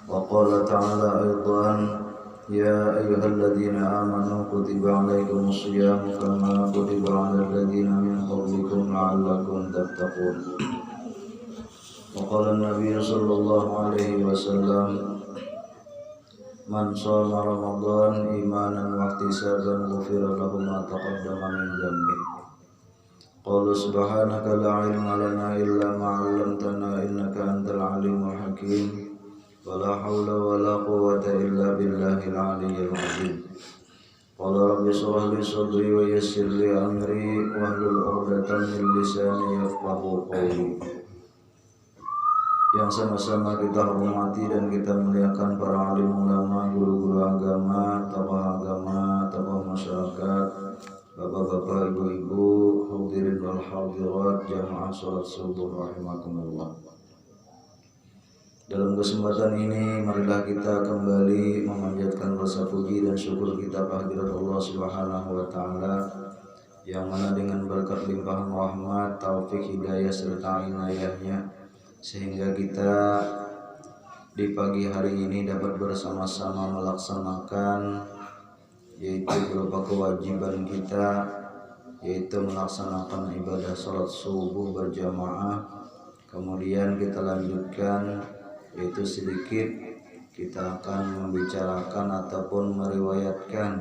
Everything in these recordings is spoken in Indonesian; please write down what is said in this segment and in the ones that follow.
وقال تعالى أيضا يا أيها الذين آمنوا كتب عليكم الصيام كما كتب على الذين من قبلكم لعلكم تتقون. وقال النبي صلى الله عليه وسلم من صام رمضان إيمانا واحتسابا غفر له ما تقدم من ذنبه. قال سبحانك لا علم لنا إلا ما علمتنا إنك أنت العليم الحكيم ولا حول ولا قوة إلا بالله العلي العظيم. قال رب اشرح لي صدري ويسر لي أمري واحلل عقدة من لساني يفقهوا قولي. Yang sama-sama kita hormati dan kita muliakan para alim ulama, guru-guru agama, tokoh masyarakat, bapak-bapak, ibu-ibu, hadirin wal hadirat, jamaah salat subuh rahimakumullah. Dalam kesempatan ini marilah kita kembali memanjatkan rasa puji dan syukur kita kehadirat Allah Subhanahu wa taala yang mana dengan berkat limpahan rahmat, taufik, hidayah serta inayahnya sehingga kita di pagi hari ini dapat bersama-sama melaksanakan yaitu berupa kewajiban kita, yaitu melaksanakan ibadah salat subuh berjamaah. Kemudian kita lanjutkan yaitu sedikit kita akan membicarakan ataupun meriwayatkan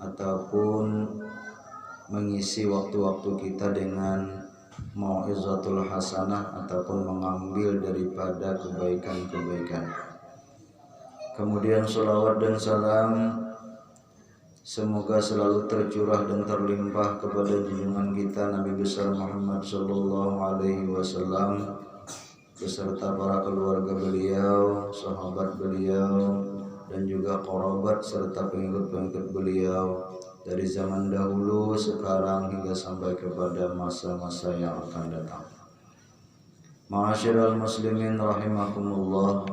ataupun mengisi waktu-waktu kita dengan mau'izatul hasanah ataupun mengambil daripada kebaikan-kebaikan. Kemudian sholawat dan salam semoga selalu tercurah dan terlimpah kepada junjungan kita Nabi besar Muhammad sallallahu alaihi wasallam beserta para keluarga beliau, sahabat beliau dan juga qarabat serta pengikut-pengikut beliau dari zaman dahulu, sekarang hingga sampai kepada masa-masa yang akan datang. Ma'asyiral muslimin rahimakumullah.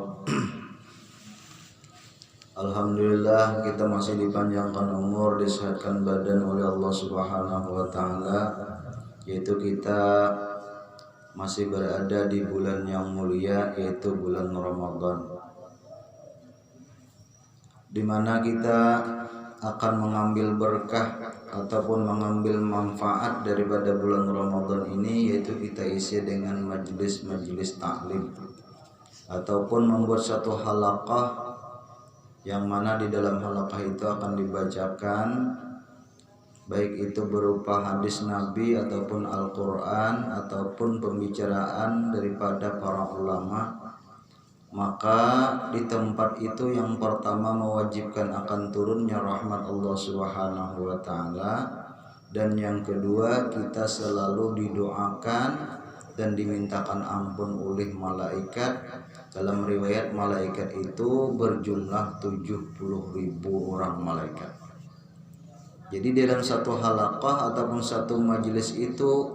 Alhamdulillah kita masih dipanjangkan umur, disehatkan badan oleh Allah Subhanahu wa taala, yaitu kita masih berada di bulan yang mulia yaitu bulan Ramadan, di mana kita akan mengambil berkah ataupun mengambil manfaat daripada bulan Ramadan ini, yaitu kita isi dengan majelis-majelis taklim ataupun membuat satu halaqah yang mana di dalam halaqah itu akan dibacakan baik itu berupa hadis Nabi ataupun Al-Quran ataupun pembicaraan daripada para ulama. Maka di tempat itu yang pertama mewajibkan akan turunnya rahmat Allah Subhanahu wa taala, dan yang kedua kita selalu didoakan dan dimintakan ampun oleh malaikat. Dalam riwayat malaikat itu berjumlah 70.000 orang malaikat. Jadi dalam satu halaqah ataupun satu majelis itu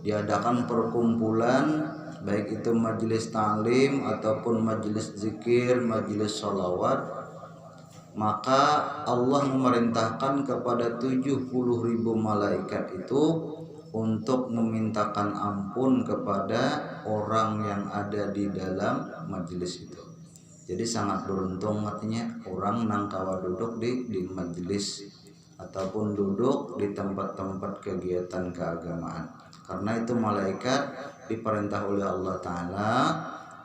diadakan perkumpulan, baik itu majelis ta'lim ataupun majelis zikir, majelis sholawat, maka Allah memerintahkan kepada 70.000 malaikat itu untuk memintakan ampun kepada orang yang ada di dalam majelis itu. Jadi sangat beruntung artinya orang nangkawa duduk di majelis ataupun duduk di tempat-tempat kegiatan keagamaan, karena itu malaikat diperintah oleh Allah Ta'ala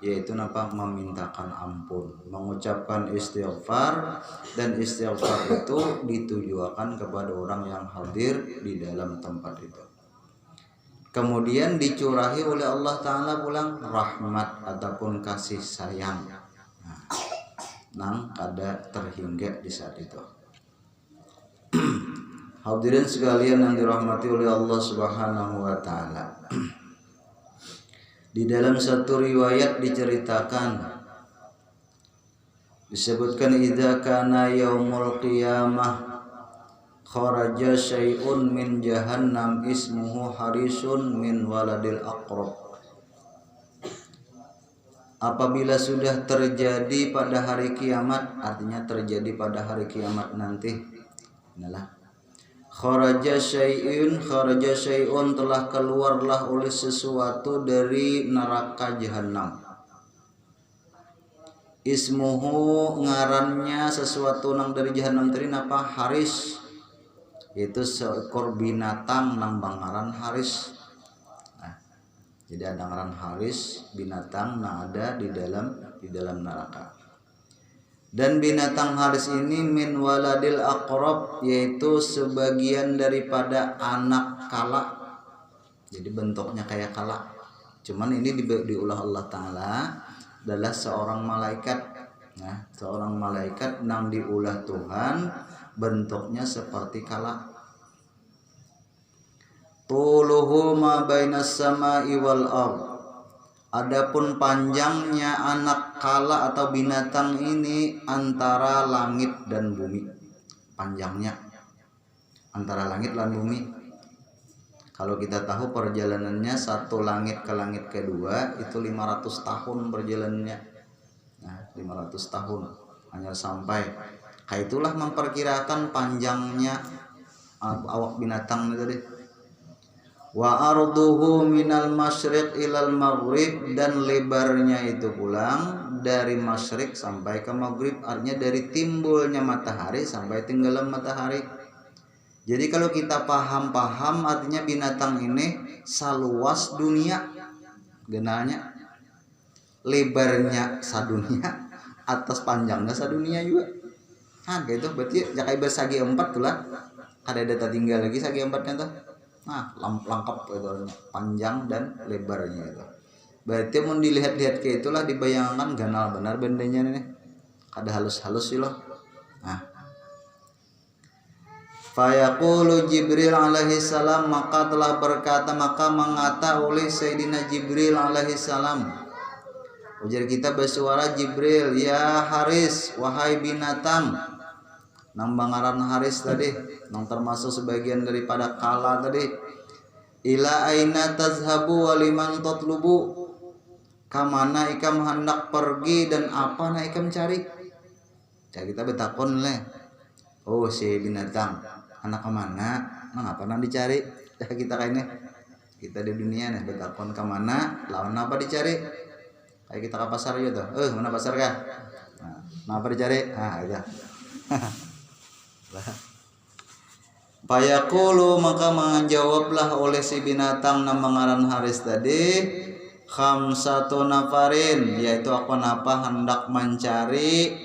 yaitu memintakan ampun, mengucapkan istighfar, dan istighfar itu ditujukan kepada orang yang hadir di dalam tempat itu. Kemudian dicurahi oleh Allah Ta'ala pulang rahmat ataupun kasih sayang nang kada terhingga di saat itu. Hadirin sekalian yang dirahmati oleh Allah Subhanahu wa taala. Di dalam satu riwayat diceritakan, disebutkan idza kana yaumul qiyamah kharaja syai'un min jahannam ismuhu harisun min waladil aqrab. Apabila sudah terjadi pada hari kiamat, artinya terjadi pada hari kiamat nanti, inilah kharaja syai'un telah keluarlah oleh sesuatu dari neraka jahanam. Ismuhu ngarannya sesuatu nang dari jahanam tadi napa haris, itu seekor binatang nang bangaran haris. Nah, jadi ada ngaran haris binatang nang ada di dalam neraka. Dan binatang haris ini min waladil aqrab, yaitu sebagian daripada anak kala. Jadi bentuknya kayak kala. Cuman ini diulah Allah Ta'ala adalah seorang malaikat. Nah, seorang malaikat nang diulah Tuhan bentuknya seperti kala. Tuluhu ma bainas sama'i wal ardh. Adapun panjangnya anak kala atau binatang ini antara langit dan bumi. Panjangnya antara langit dan bumi. Kalau kita tahu perjalanannya satu langit ke langit kedua itu 500 tahun perjalanannya. Nah, 500 tahun hanya sampai. Kayak itulah memperkirakan panjangnya awak binatang itu tadi. Wa arduhu minal masyriq ilal maghrib, dan lebarnya itu pulang dari masyriq sampai ke maghrib, artinya dari timbulnya matahari sampai tenggelam matahari. Jadi kalau kita paham artinya binatang ini saluas dunia genalnya, lebarnya sadunia, atas panjangnya sadunia juga. Nah gitu berarti jakai bersagi 4 tuh lah, ada data tinggal lagi sagi 4-nya tuh. Nah, lengkap itu panjang dan lebarnya itu. Berarti mau dilihat-lihat ke itulah dibayangkan ganal benar bendanya nih. Ada halus-halus sih loh. Nah. Fayaqulu Jibril alaihi salam, maka mengata oleh Sayyidina Jibril alaihi salam. Ujar kita bersuara Jibril, ya Haris, wahai binatang nang bangaran haris tadi, nang termasuk sebagian daripada kala tadi. Ila aina tazhabu wa liman tatlubu, kamana ikam hendak pergi dan apa na ikam cari. Jadi kita betakon leh, oh si binatang anak kemana, nang apa nang dicari. Ya kita kayaknya kita di dunia nih betakon kemana, lawan apa dicari. Kayak kita ke pasar aja tuh, mana pasar kah? Nah, apa dicari? Ah itu. Fayaqulu, maka menjawablah oleh si binatang nama ngaran haris tadi, khamsatu nafarin, yaitu aku napa hendak mencari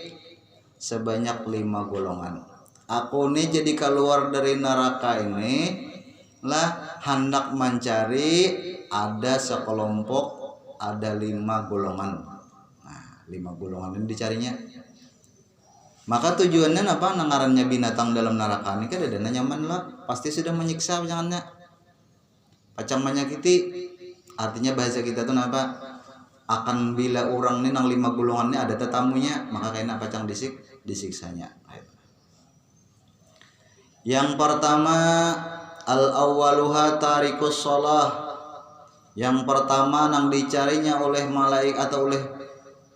sebanyak 5 golongan. Aku ini jadi keluar dari neraka ini lah hendak mencari ada sekelompok, ada 5 golongan. Nah, 5 golongan ini dicarinya. Maka tujuannya apa? Nangarannya binatang dalam neraka ini kan ada nyaman lah, pasti sudah menyiksa jangannya, pacang menyakiti. Artinya bahasa kita tuh apa? Akan bila orang ini nang 5 golongannya ada tetamunya, maka kena pacang disiksanya. Yang pertama al-awwaluha tarikus shalah. Yang pertama nang dicarinya oleh malaikat atau oleh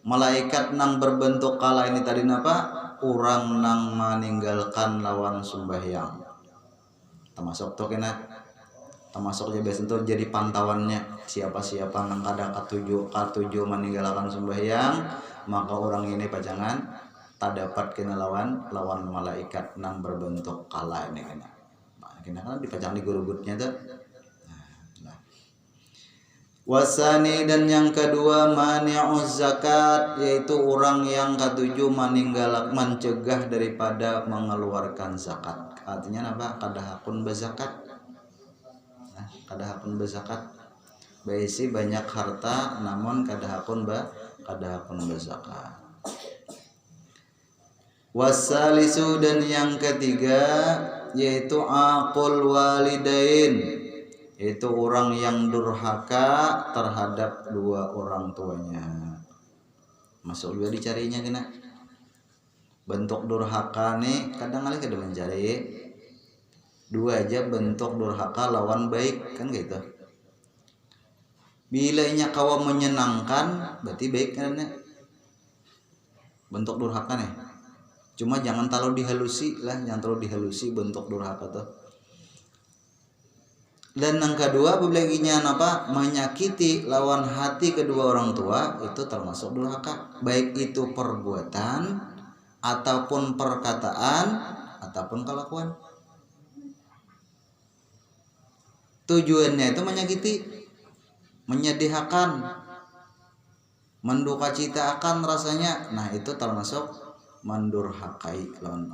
malaikat nang berbentuk kala ini tadi apa? Orang nang meninggalkan lawan sembahyang. Termasuk tuh kena, termasuk aja biasa tuh jadi pantauannya siapa-siapa nang kada katuju meninggalkan sembahyang, maka orang ini pajangan tak dapat kena lawan malaikat nang berbentuk kala ini kena. Kena kan dipajang di gurugutnya tuh. Wasani, dan yang kedua mani'uz zakat, yaitu orang yang ketujuh mencegah daripada mengeluarkan zakat. Artinya apa? Kadahakun berzakat. Nah, kadahakun berzakat. Baisi banyak harta namun kadahakun berzakat. Wasalisu, dan yang ketiga yaitu aqul walidain, itu orang yang durhaka terhadap 2 orang tuanya. Masuk juga dicarinya kena. Bentuk durhaka nih kadang kali kada mencari 2 aja bentuk durhaka lawan baik kan gitu. Bila nya kawa menyenangkan berarti baik kan bentuk durhaka nih. Cuma jangan terlalu dihalusi lah, jangan terlalu dihalusi bentuk durhaka tuh. Dan yang kedua bebeginya apa? Menyakiti lawan hati kedua orang tua itu termasuk durhaka, baik itu perbuatan ataupun perkataan ataupun kelakuan. Tujuannya itu menyakiti, menyedihkan, mendukacitakan rasanya. Nah, itu termasuk mendurhakai lawan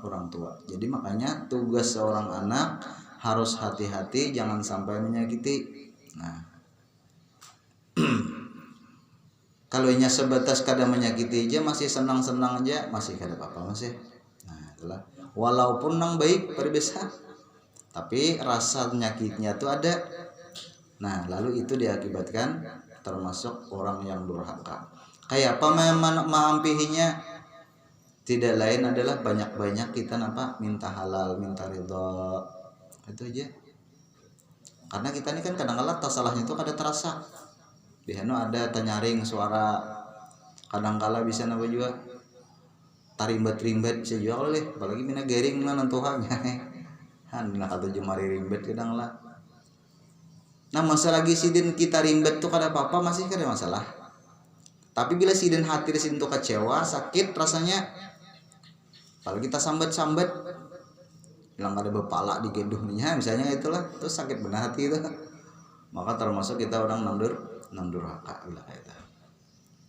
orang tua. Jadi makanya tugas seorang anak harus hati-hati, jangan sampai menyakiti. Nah, kalau nya sebatas kada menyakiti aja, masih senang-senang aja, masih kada apa-apa masih. Nah, itulah. Walaupun nang baik berbisa, tapi rasa nyakitnya tuh ada. Nah, lalu itu diakibatkan termasuk orang yang durhaka. Kayak apa mengampihinya? Tidak lain adalah banyak-banyak kita minta halal, minta ridho. Itu aja. Karena kita ini kan kadang-kadang salahnya itu kada terasa. Biasanya ada tanyaring suara, kadang-kala bisa juga tarimbat-rimbat bisa juga oleh, apalagi mina gering lah nantuhanya. Han nak atau jemari rimbat kadang lah. Nah, masalah sidin kita rimbat tuh kada apa-apa, masih kada masalah. Tapi bila sidin hati sidin tuh kecewa, sakit rasanya. Apalagi kita sambat-sambat, bilang ada bepala di gendungnya misalnya, itulah terus sakit benar hati itu, maka termasuk kita orang nandurhaka bila itu.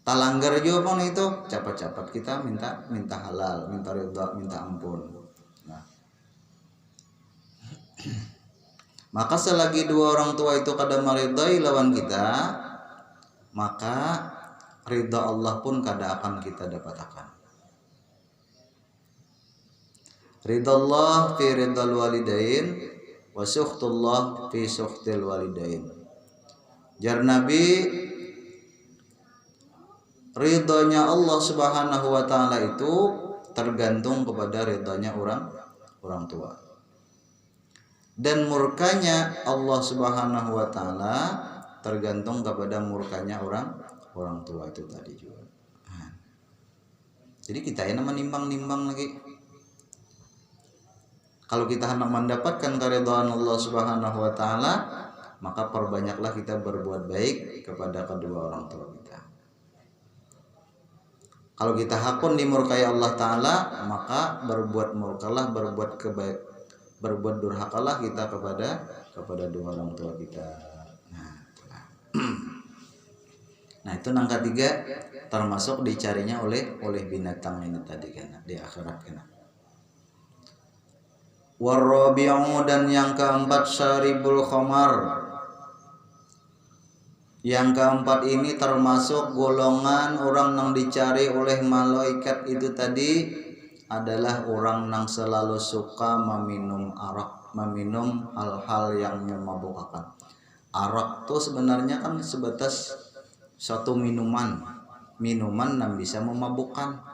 Talanggar juga pun itu cepat-cepat kita minta halal, minta ridha, minta ampun. Nah, maka selagi dua orang tua itu kada meridai lawan kita, maka ridha Allah pun kada akan kita dapatkan. Ridallah fi ridal walidain wa sukhtullah fi sukhtil walidain. Jar Nabi, ridhonya Allah Subhanahu wa taala itu tergantung kepada ridhonya orang tua. Dan murkanya Allah Subhanahu wa taala tergantung kepada murkanya orang tua itu tadi juga. Jadi kita ini menimbang-nimbang lagi. Kalau kita hendak mendapatkan keridhaan Allah Subhanahu wa taala, maka perbanyaklah kita berbuat baik kepada kedua orang tua kita. Kalau kita hakun dimurkai Allah taala, maka berbuat murkalah, berbuat durhakalah kita kepada dua orang tua kita. Nah, itu yang ketiga termasuk dicarinya oleh binatang ini tadi kan di akhirat kan. Warabi'u, dan yang keempat syaribul khamar. Yang keempat ini termasuk golongan orang yang dicari oleh malaikat itu tadi adalah orang yang selalu suka meminum arak, meminum hal-hal yang memabukkan. Arak itu sebenarnya kan sebatas suatu minuman yang bisa memabukkan.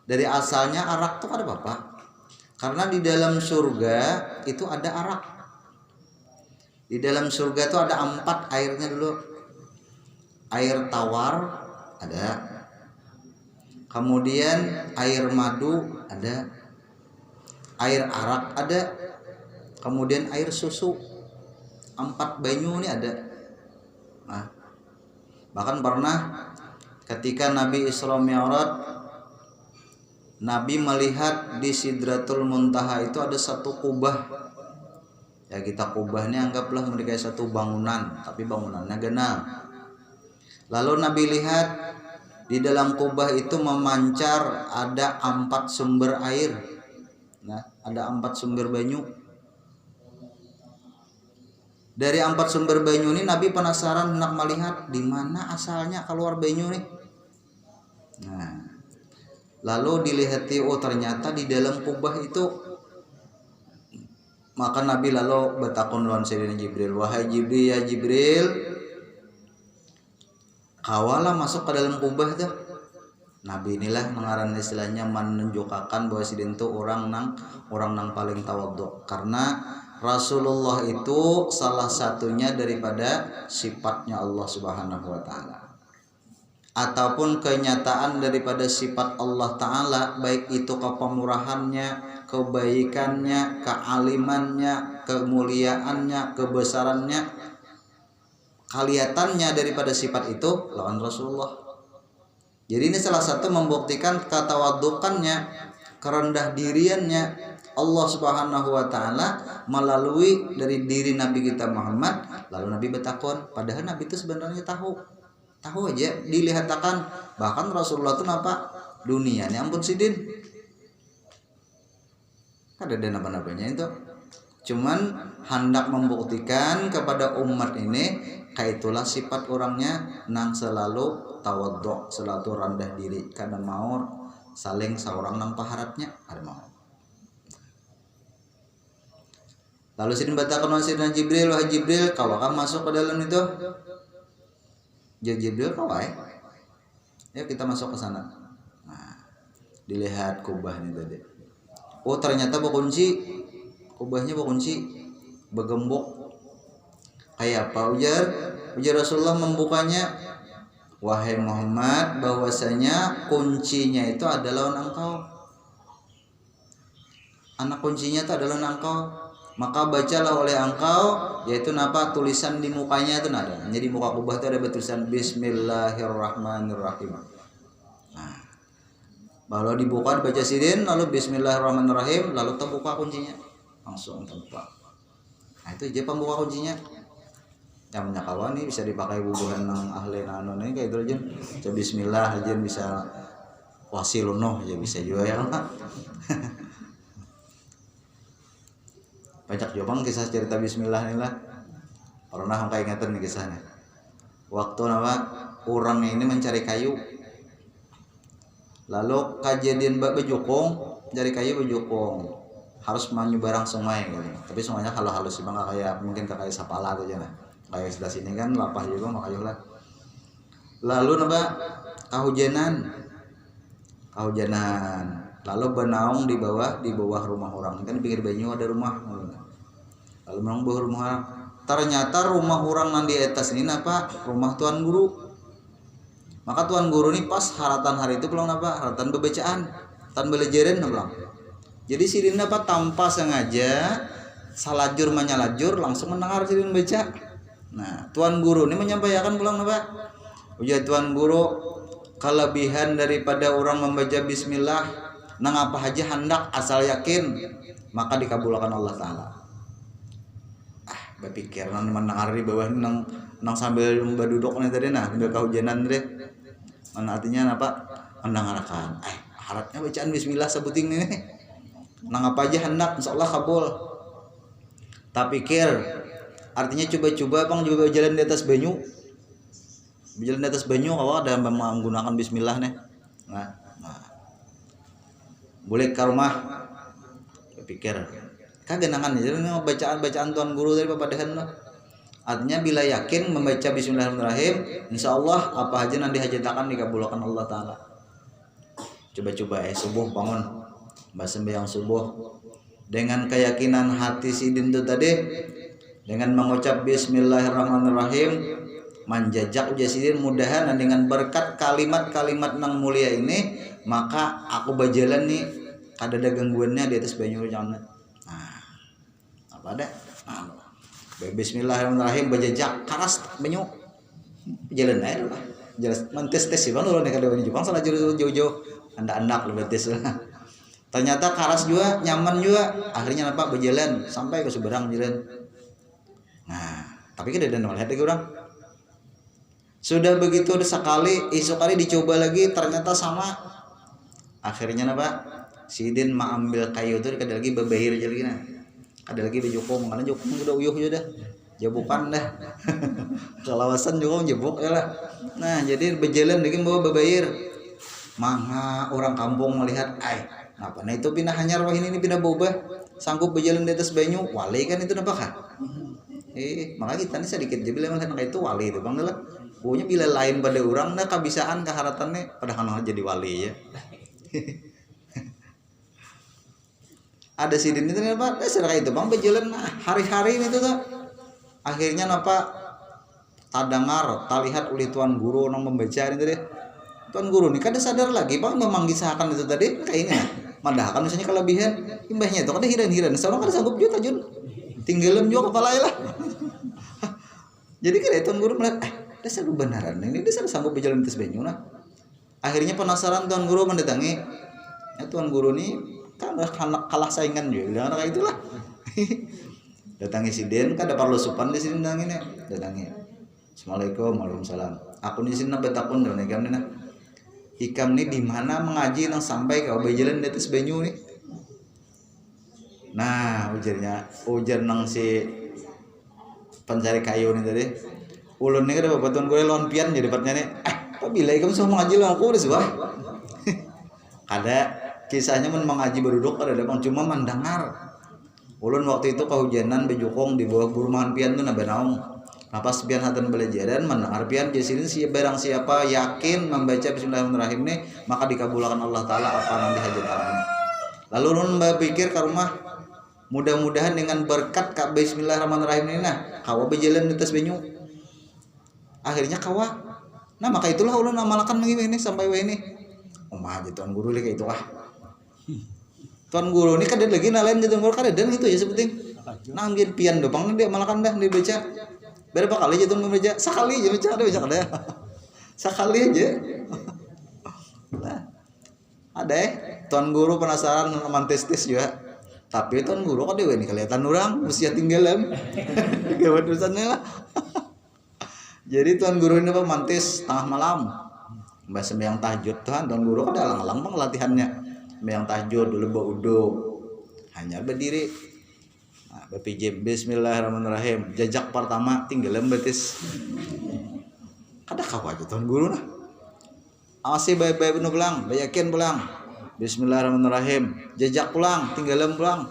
Dari asalnya arak itu ada apa? Karena di dalam surga itu ada arak. Di dalam surga itu ada 4 airnya dulu. Air tawar ada. Kemudian air madu ada. Air arak ada. Kemudian air susu. 4 banyu ini ada. Nah, bahkan pernah ketika Nabi Isra Mi'raj, Nabi melihat di Sidratul Muntaha itu ada satu kubah. Ya, kita kubahnya anggaplah mereka satu bangunan, tapi bangunannya genap. Lalu Nabi lihat di dalam kubah itu memancar ada 4 sumber air. Nah, ada 4 sumber banyu. Dari 4 sumber banyu ini Nabi penasaran hendak melihat di mana asalnya keluar banyu nih. Nah, lalu dilihati, oh ternyata di dalam kubah itu. Maka Nabi lalu bertakun lawan Sayyidina Jibril, wahai Jibril, ya Jibril, kawalah masuk ke dalam kubah tuh. Nabi inilah mengarang istilahnya menunjukkan bahwa sidin itu orang nang paling tawadhu, karena Rasulullah itu salah satunya daripada sifatnya Allah Subhanahu wa taala, ataupun kenyataan daripada sifat Allah taala, baik itu kepemurahannya, kebaikannya, kealimannya, kemuliaannya, kebesarannya, kelihatannya daripada sifat itu lawan Rasulullah. Jadi ini salah satu membuktikan katawadukannya, kerendah diriannya Allah Subhanahu wa taala melalui dari diri Nabi kita Muhammad. Lalu Nabi bertakon, padahal Nabi itu sebenarnya tahu aja, dilihatkan. Bahkan Rasulullah itu napa dunia ini ampun sidin ada napa-napanya itu, cuman hendak membuktikan kepada umat ini kaitulah sifat orangnya nang selalu tawadhu, selalu rendah diri, karena mau saling seorang nang paharatnya ada mau. Lalu sidin batakan Sayyidina Jibril, wahai Jibril, kau akan masuk ke dalam itu. Jibril kau ya kita masuk ke sana. Nah, dilihat kubah ini tadi. Oh ternyata berkunci, kubahnya berkunci, bergembok. Kayak apa ujar Rasulullah membukanya, wahai Muhammad, bahwasanya kuncinya itu adalah engkau. Anak kuncinya itu adalah engkau. Maka bacalah oleh engkau, yaitu napa tulisan di mukanya itu ada. Jadi muka kubah itu ada tulisan Bismillahirrahmanirrahim. Nah, kalau dibuka dibaca sidin, lalu Bismillahirrahmanirrahim, lalu terbuka kuncinya, langsung terbuka. Nah itu aja pembuka kuncinya. Yang menyakawan ini bisa dipakai bubuhan nang ahli nanon ini kayak itu aja. Coba Bismillah aja bisa wasilunoh aja bisa juga ya. Banyak juga kisah cerita Bismillah inilah. Pernah angka ingatan nih kisahnya. Waktu orang ini mencari kayu. Lalu kejadian bejukung, cari kayu bejukung. Harus manyu barang sungai gitu. Tapi sungainya halus-halus sih, nggak kayak mungkin kayak sapala tuh aja nah. Kayak sebelah sini kan lapah juga makanya lah. Lalu kehujanan. Lalu benaung di bawah rumah orang, kan pinggir banyu ada rumah. Lalu menang bawah rumah orang. Ternyata rumah orang yang di atas ini rumah tuan guru. Maka tuan guru ini pas haratan hari itu pulang haratan bebacaan, tan belajaran pulang. Jadi sidin tanpa sengaja salajur menyalajur langsung mendengar sidin baca. Nah tuan guru ini menyampaikan pulang ujar tuan guru, kelebihan daripada orang membaca Bismillah nang apa aja hendak asal yakin maka dikabulkan Allah Ta'ala. Berpikir nang mendengar di bawah nang sambil berduduk nih tadi sambil kehujanan tadi mana artinya mendengarkan harapnya bacaan Bismillah sebuting nih nang apa aja hendak insyaallah kabul. Tak pikir artinya coba-coba bang juga jalan di atas banyu kalau ada menggunakan Bismillah nih nah boleh ke rumah pikir kagenangan jadi bacaan tuan guru dari papadahan lah. Artinya bila yakin membaca Bismillahirrahmanirrahim, insyaallah apa aja nanti hajatakan dikabulkan Allah Ta'ala. Coba-coba subuh bangun sembahyang subuh dengan keyakinan hati sidin itu tadi, dengan mengucap Bismillahirrahmanirrahim, menjajak jasidin mudahan dengan berkat kalimat-kalimat nang mulia ini maka aku berjalan nih kada ada gangguannya di atas banyu jangan. Nah apa ada Bismillahirrahmanirrahim berjejak karas banyu jalan aja lah jelas mentes sih bang dulu nih kada banyu Jepang salah jauh-jauh anda-andak lebih tes lah. Ternyata karas juga nyaman juga akhirnya berjalan sampai ke seberang jalan. Nah tapi kan ada lihat lagi orang sudah begitu sekali esok kali dicoba lagi ternyata sama. Akhirnya sidin ambil kayu itu kada lagi bebair aja lagi ada lagi bejukung karena jukung udah uyuh aja dah jabukan dah kelawasan juga jebuk ya lah. Nah jadi berjalan lagi bawa bebair mangga orang kampung melihat apa nah itu pindah hanyar wah ini pindah boba sanggup berjalan di atas banyu wali kan itu kah makanya kita nih sedikit jadi bilang kayak itu wali itu bang lah pokoknya bila lain pada orang kebisaan keharatannya pada kan jadi wali ya. Ada sidin itu secara itu bang berjalan hari-hari ini tuh akhirnya tadangar talihat oleh tuan guru orang membaca ini tadi tuan guru ini kada sadar lagi bang memanggilkan itu tadi kayak ini madahkan misalnya kelebihan imbahnya itu kada hiran seorang kada sanggup juga tajun tinggalem juga kepala lah. Jadi kan tuan guru melihat dasar benaran ini dasar sanggup berjalan tes banyu nah. Akhirnya penasaran tuan guru mendatangi. Ya tuan guru nih kan kalah saingan juga kayak itulah. Datangi si Den kan ada parlo supan di sini datangin ya. Datangi. Assalamualaikum waalaikumsalam. Aku di sini nabe takun dan ikam nih nah. Ikam nih di mana mengaji nang sampai ke berjalan di atas banyu nih. Nah ujar nang si pencari kayu nih tadi. Ulun nih kada batuan gue lawan pian jadi partnya nih. Bila ikam semua mengaji lawan aku udah sebuah. Ada kisahnya mengaji berduduk ada bang cuma mendengar. Ulun waktu itu kehujanan bejukong di bawah perumahan pian tuh nabe naung. Pas pian hatan belajaran mendengar pian di sini barang siapa yakin membaca Bismillahirrahmanirrahim nih maka dikabulkan Allah Taala apa nanti hajatannya. Lalu ulun berpikir ke rumah mudah-mudahan dengan berkat Kak Bismillahirrahmanirrahim ini nah kawa berjalan di atas banyu. Akhirnya kawa. Nah maka itulah ulun amalkan ini sampai ini. Mah aja tuan guru kayak itu tuan guru ini kadang lagi nalain tuan guru kadang gitu ya sebuting. Nah ambil pian dopang dia amalkan dah dia baca. Berapa kali aja tuan guru baca? Sekali aja baca ada baca kada. Sekali aja. Nah, ada tuan guru penasaran mantis-tis juga. Tapi tuan guru kok dewe nih kelihatan orang mesti tinggalan. Gawat urusannya lah. Jadi tuan guru ini mantis tengah malam. Mbak sembahyang tahajud tuhan guru kan alang-alang bang latihannya sembahyang tahajud dulu baudo hanya berdiri nah, BPJ Bismillahirrahmanirrahim jajak pertama tinggal betis kada kau aja tuhan guru nah awasi baik-baik penuh pulang bayakin pulang Bismillahirrahmanirrahim jajak pulang tinggal pulang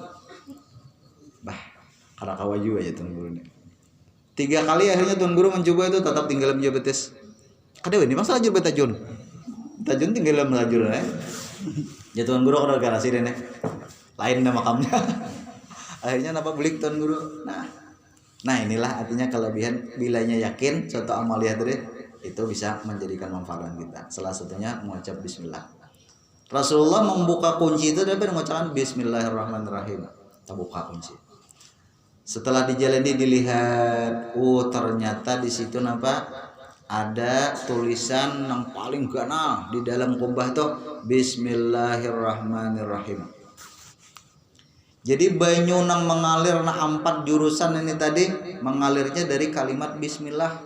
bah kada kau aja tuhan guru ini 3 kali akhirnya tuan guru mencoba itu tetap tinggal menjadi betis. Kada ini masalah lajur betajun. Tajun tinggal dalam lajur ya tuan guru kada garasi deh lain nama makamnya. Akhirnya napa belik tuan guru. Nah inilah artinya kelebihan bilanya yakin suatu amaliyah tadi itu bisa menjadikan manfaat kita. Salah satunya mengucap bismillah. Rasulullah membuka kunci itu dari mengucapkan bismillahirrahmanirrahim. Kita buka kunci. Setelah dijalani dilihat, ternyata di situ ada tulisan yang paling ganal di dalam kubah tuh Bismillahirrahmanirrahim. Jadi banyu nang mengalir 4 jurusan ini tadi mengalirnya dari kalimat Bismillah.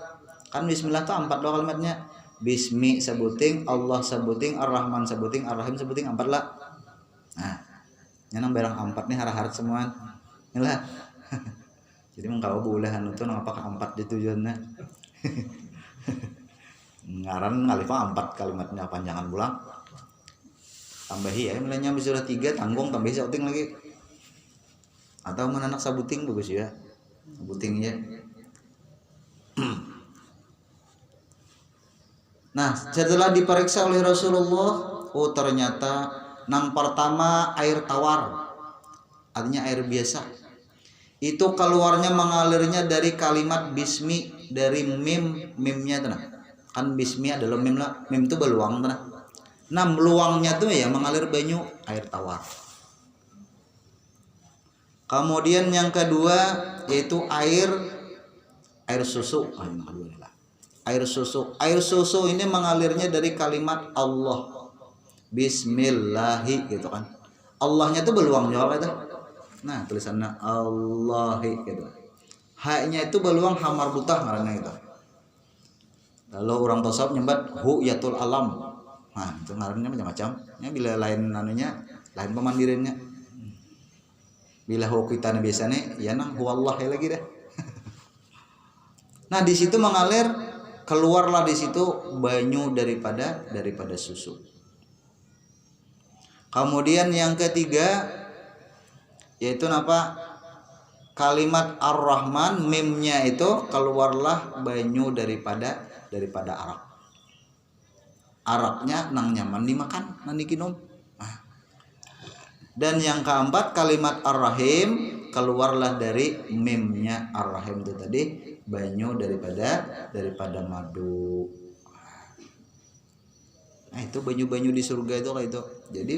Kan Bismillah tuh 4 loh kalimatnya. Bismi sebuting, Allah sebuting, Ar-Rahman sebuting, Ar-Rahim sebuting 4 lah. Nah, nang barang 4 nih harah-harah semua. Inilah. Jadi mengkawa boleh anu tuh nang apakah 4 di tujuannya. Ngaran ngalifah 4 kalimatnya panjangan pulang tambahi ya mulainya sudah 3 tanggung tambahi sauting lagi atau menanak sabuting bagus ya sabutingnya. Nah setelah diperiksa oleh Rasulullah ternyata nang pertama air tawar artinya air biasa itu keluarnya mengalirnya dari kalimat bismi dari mimnya tenang kan bismi adalah mim lah mim itu beluang tenang nah beluangnya tuh ya mengalir banyu air tawar. Kemudian yang kedua yaitu air susu air susu ini mengalirnya dari kalimat Allah bismillahi gitu kan Allahnya tuh beluang jawab itu nah tulisannya Allahi gitu haknya itu beluang hamar butah karena itu. Lalu orang tasawuf nyembat huyatul alam. Nah, itu ngarannya macam-macam. Ya bila lain anunya, lain pemandirinya. Bila hu kita biasanya ya nang huwallah lagi dah. Nah, di situ mengalir keluarlah di situ banyu daripada susu. Kemudian yang ketiga yaitu apa? Kalimat Ar-Rahman mimnya itu keluarlah banyu daripada arak. Araknya nang nyaman dimakan, nang dikinum. Dan yang keempat kalimat Ar-Rahim keluarlah dari mimnya Ar-Rahim itu tadi banyu daripada madu. Nah itu banyu-banyu di surga itu kayak itu. Jadi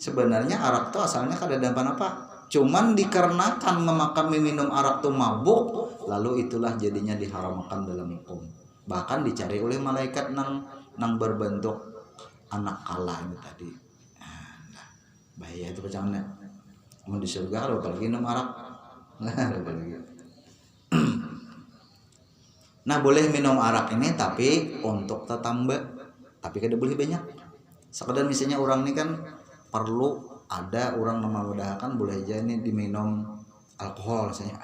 sebenarnya arak itu asalnya kada dampan apa? Cuman dikarenakan memakan minum arak tuh mabuk, lalu itulah jadinya diharamkan dalam hukum. Bahkan dicari oleh malaikat nang berbentuk anak kala ini tadi. Nah, bahaya itu pacangannya. Mau di surga kalau apalagi minum arak. Nah, boleh minum arak ini tapi untuk tetamba, tapi kada boleh banyak. Sekedar misalnya orang ini kan perlu ada orang memudahkan, boleh aja ini diminum alkohol misalnya,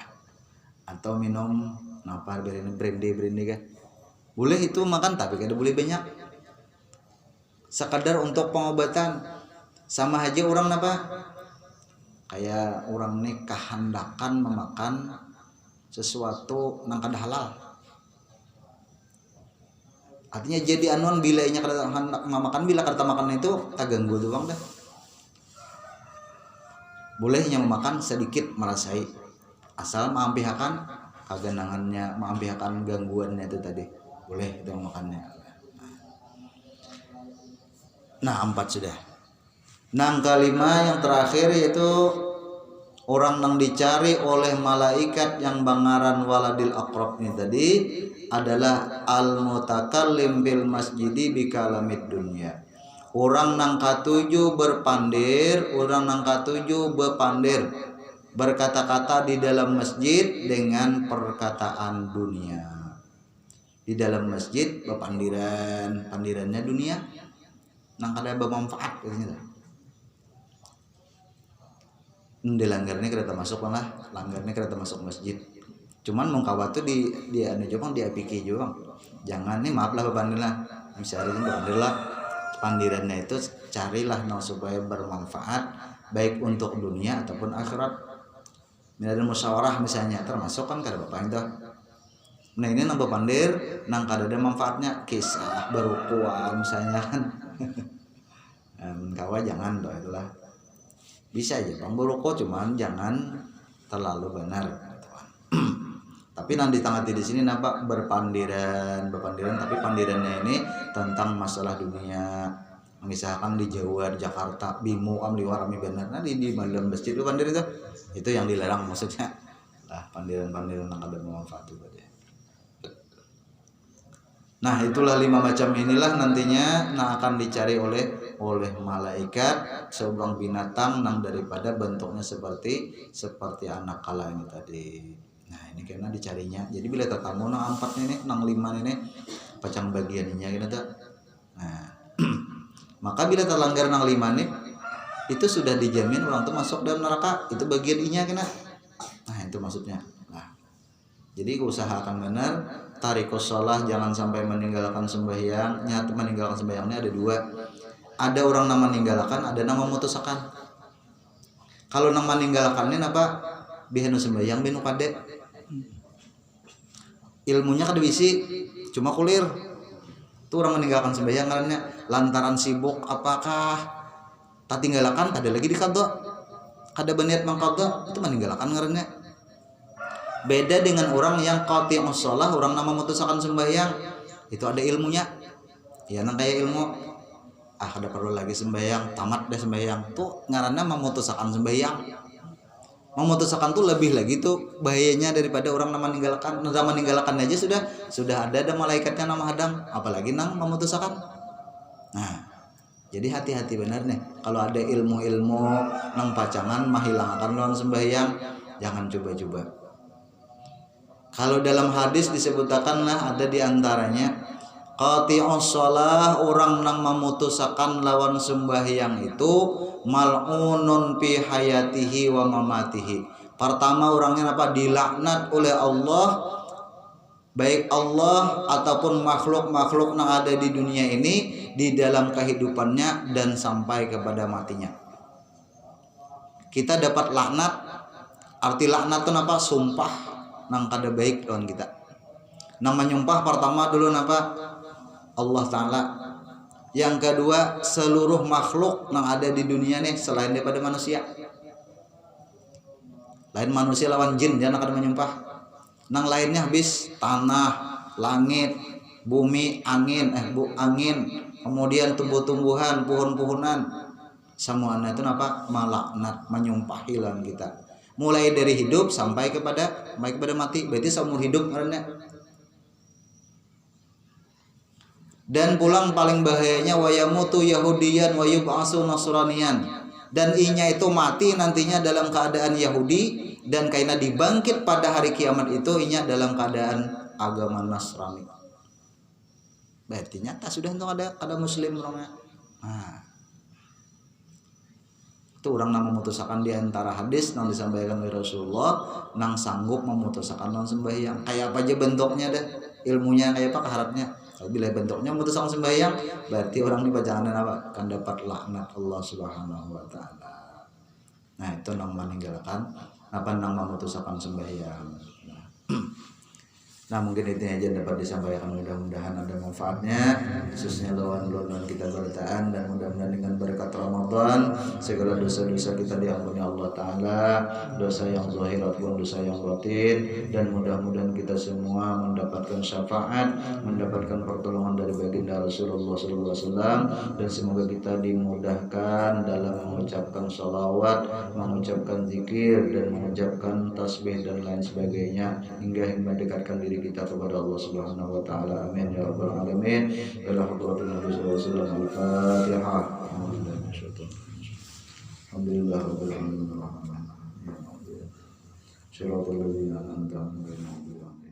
atau minum apa brandy kan boleh itu makan, tapi kada boleh banyak. Sekadar untuk pengobatan. Sama aja orang apa kayak orang ini kehendakan memakan sesuatu nang kada halal, artinya jadi anuan bilainya kada hendak memakan, bila kada makan itu tak ganggu doang dah. Bolehnya memakan sedikit merasai, asal mengampihakan kaganangannya, mengampihakan gangguannya itu tadi, boleh itu makannya. Nah, 4 sudah. Nang kelima yang terakhir yaitu orang yang dicari oleh malaikat yang bangaran waladil aqrab ini tadi adalah al-mutakallim bil masjidi bi kalamid dunya. Orang nang katuju berpandir, orang nang katuju bepandir, berkata-kata di dalam masjid dengan perkataan dunia. Di dalam masjid bepandiran, pandirannya dunia, nang kada bermanfaat gitu. Dilanggarnya kereta masuk lah, langgarnya kereta masuk masjid. Cuman mengkawat tuh di anu juga di APK juga. Jangan nih, maaf lah bepandir lah. Misalnya bepandir lah, pandirannya itu carilah supaya bermanfaat baik untuk dunia ataupun akhirat. Misalnya musyawarah misalnya termasuk kan kada bapak itu. Nah ini nang bepandir nang kada ada manfaatnya, kisah berukuan misalnya kan. Kawa jangan doa itulah. Bisa aja bang berukut, cuman jangan terlalu benar. Tapi nanti tangati di sini nampak berpandiran, tapi pandirannya ini tentang masalah dunia. Misalkan di Jawa, di Jakarta, Bimo, Amliwar, Ami benar. Nah di dalam masjid itu pandir itu yang dilarang maksudnya. Lah pandiran-pandiran yang ada bermanfaat juga deh. Nah itulah 5 macam inilah nantinya akan dicari oleh malaikat seorang binatang nang daripada bentuknya seperti anak kala ini tadi. Nah ini karena dicarinya. Jadi bila tetamu nang 4 ini, nang 5 ini pacang bagiannya gitu tuh. Nah maka bila terlanggar nang 5 ini itu sudah dijamin orang tuh masuk dalam neraka. Itu bagian inya kena. Nah itu maksudnya. Nah jadi usahakan benar. Tarikus sholah, jangan sampai meninggalkan sembahyang. Nyata meninggalkan sembahyangnya ada 2. Ada orang nama meninggalkan, ada nama memutuskan. Kalau nama meninggalkannya apa? Bihanu sembahyang binu kade. Ilmunya kada bisi, cuma kulir. Itu orang meninggalkan sembahyang karena lantaran sibuk apakah tak tinggalkan, ada lagi di qadha. Kada berniat mangqadha, itu meninggalkan karena. Beda dengan orang yang qati'us shalah, orang nama memutuskan sembahyang, itu ada ilmunya. Ya nang kayak ilmu ada perlu lagi sembahyang, tamat deh sembahyang. Tuh ngaranna memutuskan sembahyang. Memutuskan tuh lebih lagi tuh bahayanya daripada orang nama meninggalkan. Nama meninggalkan aja sudah ada malaikatnya nama hadang, apalagi nang memutuskan. Nah, jadi hati-hati benar nih. Kalau ada ilmu-ilmu nang pacangan menghilangkan lawan sembahyang, jangan coba-coba. Kalau dalam hadis disebutkanlah ada diantaranya qati'us shalah, orang nang memutuskan lawan sembahyang itu mal'unun fi hayatihi wa mamatihi. Pertama orangnya apa? Dilaknat oleh Allah, baik Allah ataupun makhluk-makhluk yang ada di dunia ini di dalam kehidupannya dan sampai kepada matinya. Kita dapat laknat. Arti laknat itu apa? Sumpah nang kada baik lawan kita. Nama nyumpah pertama dulu napa? Allah Ta'ala. Yang kedua seluruh makhluk yang ada di dunia nih selain daripada manusia. Lain manusia lawan jin jangan kada menyumpah. Nang lainnya habis tanah, langit, bumi, angin, angin, kemudian tumbuh-tumbuhan, pohon-pohonan, Samuana itu apa? Melaknat, menyumpahilan kita. Mulai dari hidup sampai kepada mati. Berarti seumur hidup karena. Dan pulang paling bahayanya wayamutu Yahudiyan wa yub'atsu Nasraniyan. Dan inya itu mati nantinya dalam keadaan Yahudi dan kaina dibangkit pada hari kiamat itu inya dalam keadaan agama Nasrani. Berarti nyata sudah untuk ada muslim orangnya. Nah, itu orang nang memutuskan di antara hadis nang disampaikan oleh Rasulullah nang sanggup memutuskan non sembahyang kayak apa aja bentuknya deh, ilmunya kayak apa keharapnya. Bila bentuknya memutuskan sembahyang berarti orang dibacaan apa akan dapat laknat Allah Subhanahu wa taala. Nah, itu nang meninggalkan apa nang memutuskan sembahyang. Nah, mungkin itu aja dapat disampaikan, mudah-mudahan ada manfaatnya khususnya lawan kita bertahan, dan mudah-mudahan dengan berkat Ramadan segala dosa-dosa kita diampuni Allah Ta'ala, dosa yang zahir ataupun dosa yang batin, dan mudah-mudahan kita semua mendapatkan syafaat, mendapatkan pertolongan dari baginda Rasulullah SAW, dan semoga kita dimudahkan dalam mengucapkan sholawat, mengucapkan zikir, dan mengucapkan tasbih dan lain sebagainya hingga mendekatkan diri kita kepada Allah Subhanahu wa taala. Amin ya rabbal alamin. Ila hadratin Nabi sallallahu alaihi wasallam. Al-Fatihah. Alhamdulillah rabbil alamin. Shiratal ladzina an'amta 'alaihim